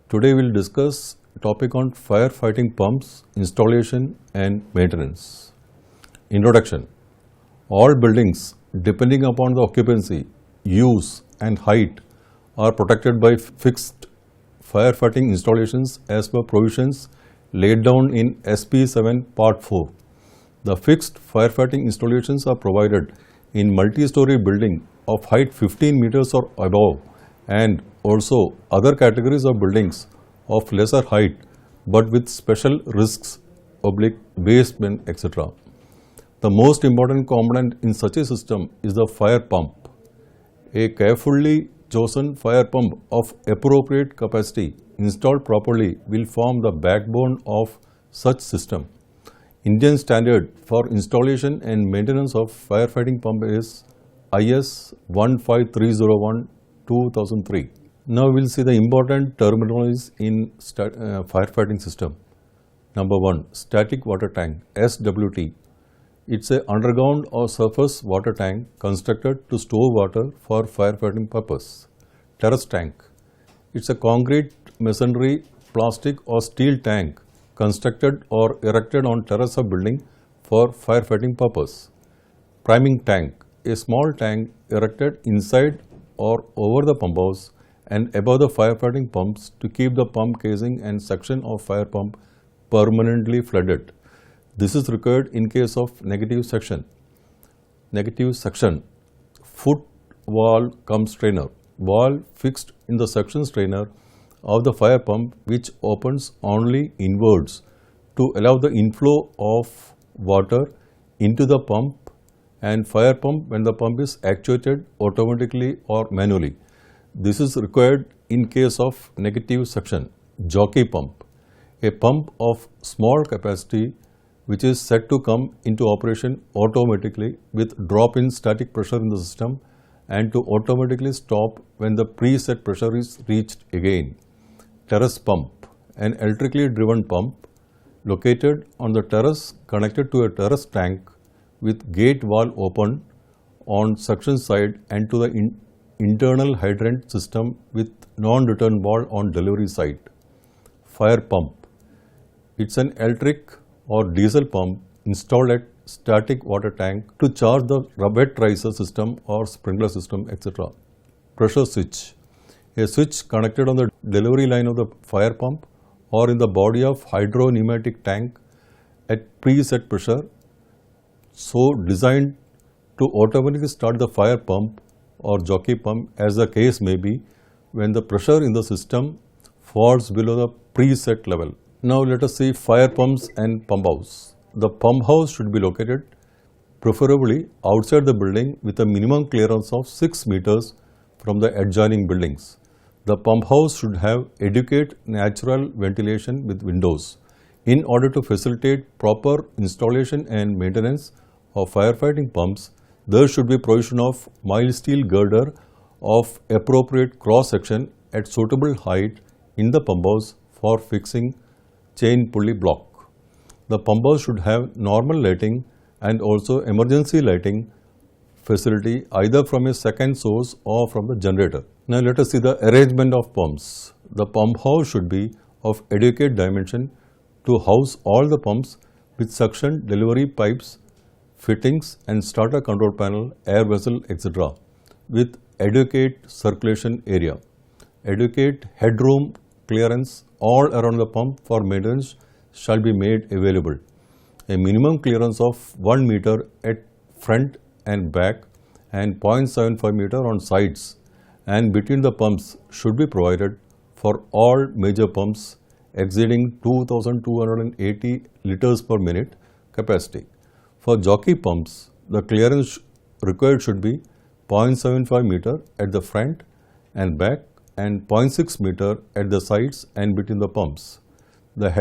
Today we will discuss a topic on firefighting pumps, installation and maintenance. Introduction. All buildings, depending upon the occupancy, use and height, are protected by fixed firefighting installations as per provisions laid down in SP 7 Part 4. The fixed firefighting installations are provided in multi-story building of height 15 meters or above, and also other categories of buildings of lesser height but with special risks, basement, etc. The most important component in such a system is the fire pump. A carefully chosen fire pump of appropriate capacity installed properly will form the backbone of such system. Indian standard for installation and maintenance of firefighting pump is IS 15301-2003. Now we will see the important terminologies in firefighting system. Number 1. Static water tank, SWT. It's a underground or surface water tank constructed to store water for firefighting purpose. Terrace tank. It's a concrete, masonry, plastic or steel tank constructed or erected on terrace of building for firefighting purpose. Priming tank. A small tank erected inside or over the pump house and above the firefighting pumps to keep the pump casing and suction of fire pump permanently flooded. This is required in case of negative suction. Negative suction. Foot valve cum strainer. Valve fixed in the suction strainer of the fire pump which opens only inwards to allow the inflow of water into the pump and fire pump when the pump is actuated automatically or manually. This is required in case of negative suction. Jockey pump. A pump of small capacity which is set to come into operation automatically with drop in static pressure in the system and to automatically stop when the preset pressure is reached again. Terrace pump. An electrically driven pump located on the terrace connected to a terrace tank with gate valve open on suction side and to the internal hydrant system with non-return valve on delivery side. Fire pump. It's an electric or diesel pump installed at static water tank to charge the wet riser system or sprinkler system, etc. Pressure switch. A switch connected on the delivery line of the fire pump or in the body of hydro-pneumatic tank at preset pressure, so designed to automatically start the fire pump or jockey pump as the case may be when the pressure in the system falls below the preset level. Now let us see fire pumps and pump house. The pump house should be located preferably outside the building with a minimum clearance of 6 meters from the adjoining buildings. The pump house should have adequate natural ventilation with windows. In order to facilitate proper installation and maintenance of firefighting pumps, there should be provision of mild steel girder of appropriate cross section at suitable height in the pump house for fixing chain pulley block. The pump house should have normal lighting and also emergency lighting facility either from a second source or from the generator. Now let us see the arrangement of pumps. The pump house should be of adequate dimension to house all the pumps with suction delivery pipes, fittings and starter control panel, air vessel, etc. with adequate circulation area. Adequate headroom clearance all around the pump for maintenance shall be made available. A minimum clearance of 1 meter at front and back and 0.75 meter on sides and between the pumps should be provided for all major pumps exceeding 2280 liters per minute capacity. For jockey pumps, the clearance required should be 0.75 meter at the front and back and 0.6 meter at the sides and between the pumps. The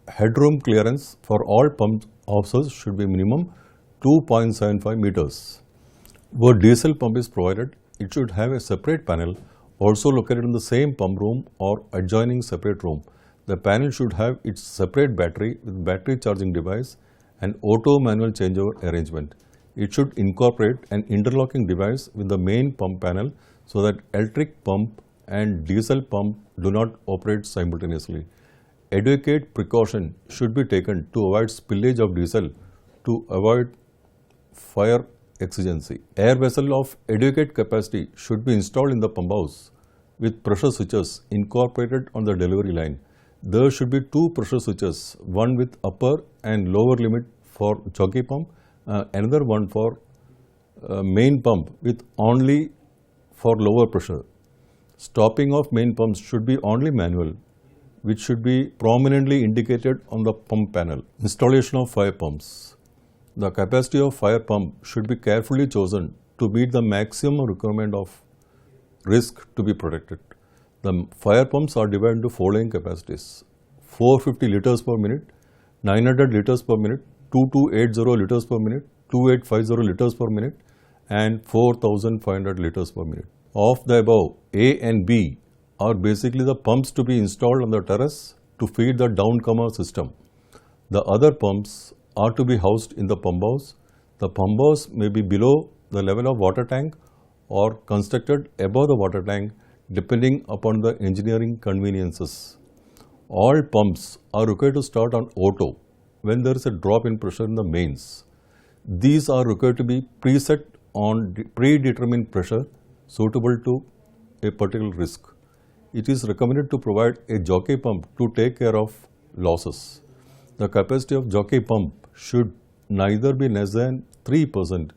headroom clearance for all pump houses should be minimum 2.75 meters. Where diesel pump is provided, it should have a separate panel also located in the same pump room or adjoining separate room. The panel should have its separate battery with battery charging device and auto manual changeover arrangement. It should incorporate an interlocking device with the main pump panel so that electric pump and diesel pump do not operate simultaneously. Adequate precaution should be taken to avoid spillage of diesel to avoid fire exigency. Air vessel of adequate capacity should be installed in the pump house with pressure switches incorporated on the delivery line. There should be two pressure switches, one with upper and lower limit for jockey pump, another one for main pump with only for lower pressure. Stopping of main pumps should be only manual, which should be prominently indicated on the pump panel. Installation of fire pumps. The capacity of fire pump should be carefully chosen to meet the maximum requirement of risk to be protected. The fire pumps are divided into following capacities: 450 liters per minute, 900 liters per minute, 2280 liters per minute, 2850 liters per minute, and 4500 liters per minute. Of the above, A and B are basically the pumps to be installed on the terrace to feed the downcomer system. The other pumps are to be housed in the pump house. The pump house may be below the level of water tank or constructed above the water tank depending upon the engineering conveniences. All pumps are required to start on auto when there is a drop in pressure in the mains. These are required to be preset on predetermined pressure suitable to a particular risk. It is recommended to provide a jockey pump to take care of losses. The capacity of jockey pump should neither be less than 3%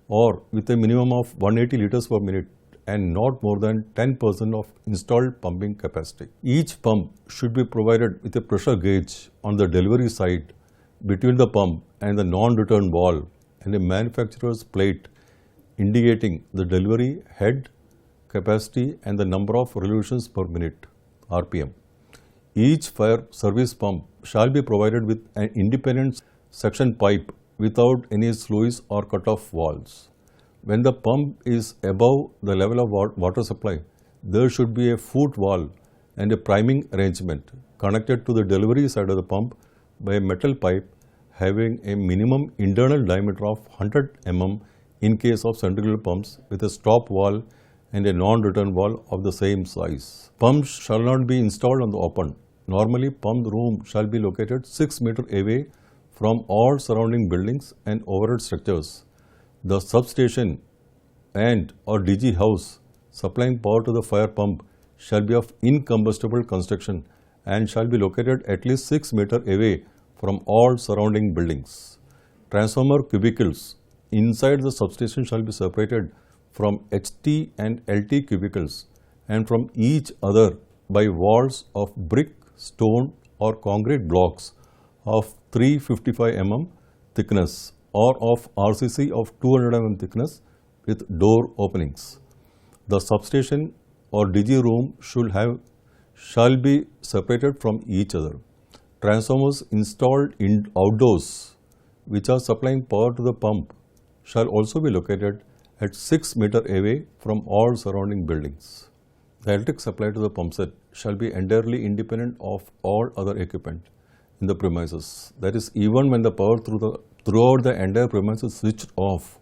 or with a minimum of 180 liters per minute and not more than 10% of installed pumping capacity. Each pump should be provided with a pressure gauge on the delivery side between the pump and the non-return valve and a manufacturer's plate indicating the delivery head, capacity and the number of revolutions per minute (RPM). Each fire service pump shall be provided with an independent suction pipe without any sluice or cut-off valves. When the pump is above the level of water supply, there should be a foot valve and a priming arrangement connected to the delivery side of the pump by a metal pipe having a minimum internal diameter of 100 mm in case of centrifugal pumps with a stop valve and a non-return valve of the same size. Pumps shall not be installed on the open. Normally, pump room shall be located 6 meters away from all surrounding buildings and overhead structures. The substation and or DG house supplying power to the fire pump shall be of incombustible construction and shall be located at least 6 meters away from all surrounding buildings. Transformer cubicles inside the substation shall be separated from HT and LT cubicles and from each other by walls of brick, stone or concrete blocks of 355 mm thickness or of RCC of 200 mm thickness with door openings. The substation or DG room shall be separated from each other. Transformers installed outdoors which are supplying power to the pump shall also be located at 6 meters away from all surrounding buildings. The electric supply to the pump set shall be entirely independent of all other equipment in the premises. That is, even when the power throughout the entire premise is switched off,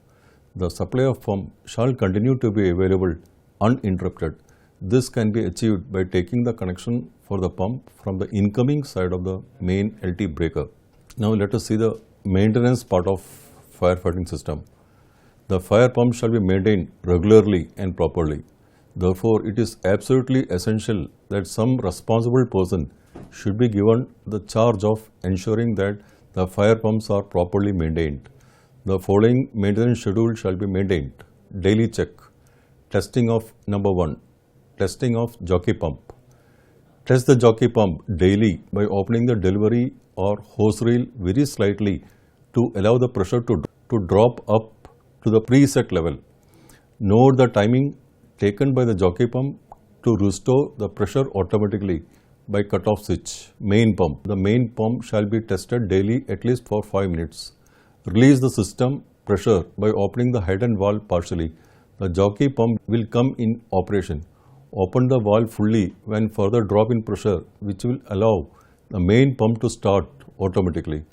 the supply of pump shall continue to be available uninterrupted. This can be achieved by taking the connection for the pump from the incoming side of the main LT breaker. Now let us see the maintenance part of firefighting system. The fire pump shall be maintained regularly and properly. Therefore, it is absolutely essential that some responsible person should be given the charge of ensuring that the fire pumps are properly maintained. The following maintenance schedule shall be maintained. Daily check. Testing of number 1. Testing of jockey pump. Test the jockey pump daily by opening the delivery or hose reel very slightly to allow the pressure to drop up to the preset level. Note the timing taken by the jockey pump to restore the pressure automatically by cut-off switch. Main pump. The main pump shall be tested daily at least for 5 minutes. Release the system pressure by opening the head and valve partially. The jockey pump will come in operation. Open the valve fully when further drop in pressure, which will allow the main pump to start automatically.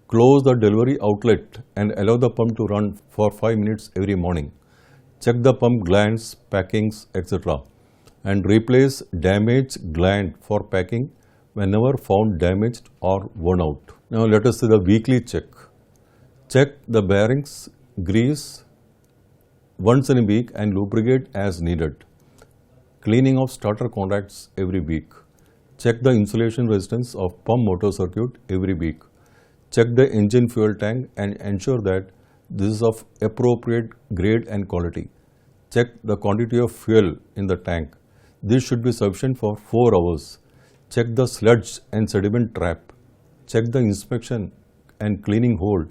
Close the delivery outlet and allow the pump to run for 5 minutes every morning. Check the pump glands, packings, etc. and replace damaged gland for packing whenever found damaged or worn out. Now let us see the weekly check. Check the bearings, grease once in a week and lubricate as needed. Cleaning of starter contacts every week. Check the insulation resistance of pump motor circuit every week. Check the engine fuel tank and ensure that this is of appropriate grade and quality. Check the quantity of fuel in the tank. This should be sufficient for 4 hours. Check the sludge and sediment trap. Check the inspection and cleaning hole.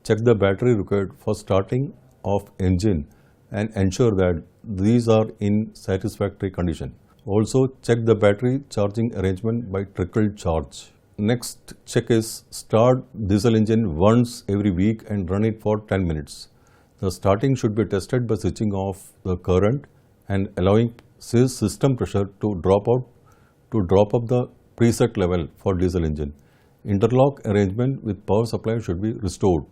Check the battery required for starting of engine and ensure that these are in satisfactory condition. Also check the battery charging arrangement by trickle charge. Next check is start diesel engine once every week and run it for 10 minutes. The starting should be tested by switching off the current and allowing system pressure to drop up the preset level for diesel engine. Interlock arrangement with power supply should be restored.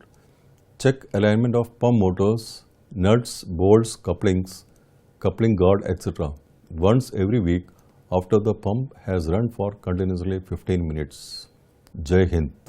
Check alignment of pump motors, nuts, bolts, couplings, coupling guard, etc. once every week after the pump has run for continuously 15 minutes. Jai Hind.